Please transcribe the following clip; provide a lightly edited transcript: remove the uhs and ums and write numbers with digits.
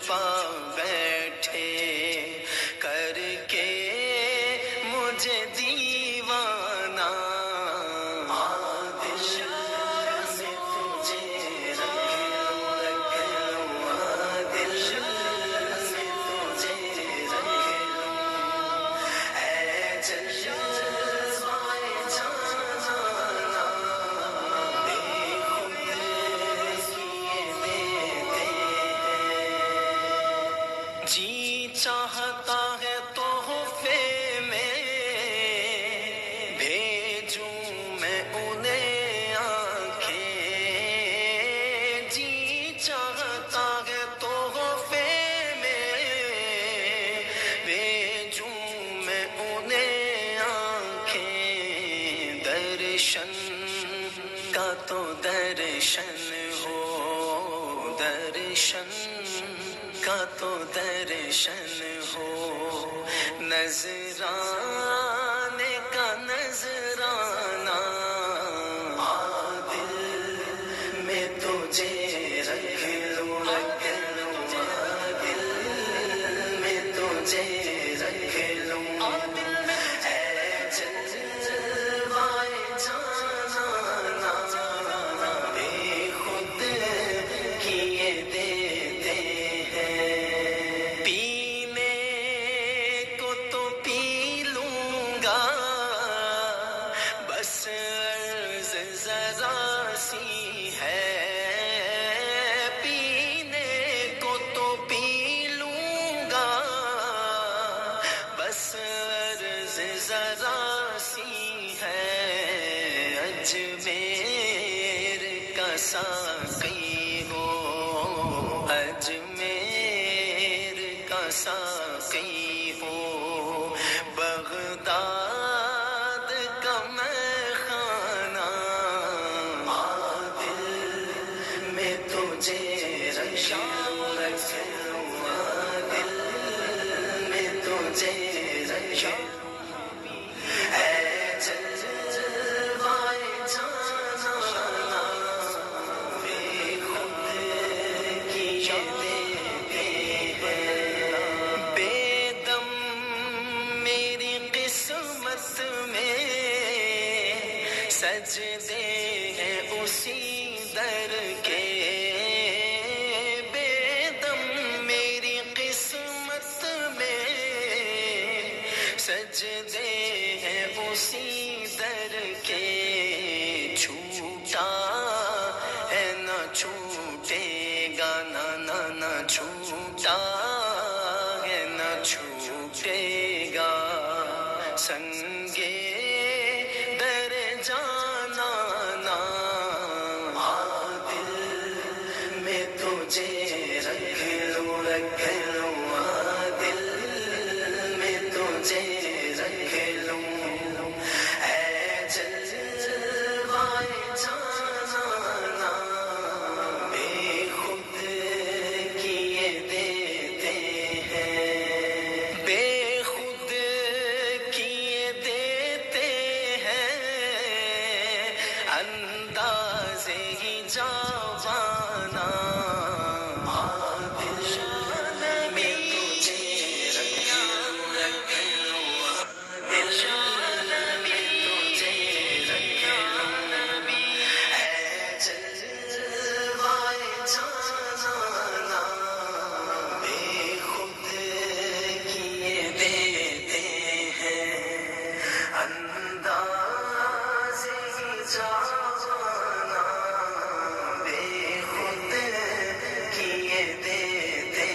چھپا بیٹھے کر کے مجھے دیوانہ جی چاہتا ہے تحفے میں بھیجوں میں انہیں آنکھیں جی چاہتا ہے تحفے میں بھیجوں میں انہیں آنکھیں درشن کا تو درشن ہو درشن کا تو درشن ہو نذرانے کا نذرانہ دل میں تجھے رکھ لوں دل میں تجھے رکھ لوں خود کیے دیتے عرض ذرا سی ہے پینے کو تو پی لوں گا بس عرض ذرا سی ہے اجمیر کا ساقی ہو اجمیر کا ساقی ہو بغداد کا میں خانہ دل میں تجھے رکھ لوں دل میں تجھے رکھ اے جلوائے جانا بے خود کیے دیتے ہیں بے دم میری قسمت میں سجدے ہیں اسی در کے بے دم میری قسمت میں سجدے ہیں اسی در کے چھوٹا ہے نہ چھوٹے گا نہ چھوٹا ہے نہ چھوٹے گا سنگے در جانا دل میں تجھے رکھ لوں دل میں تجھے رکھ لوں اے جلوائے جانا بے خود کیے دیتے ہیں بے خود کیے دیتے ہیں انداز ہی جاوانا جانا بے خود کیے دیتے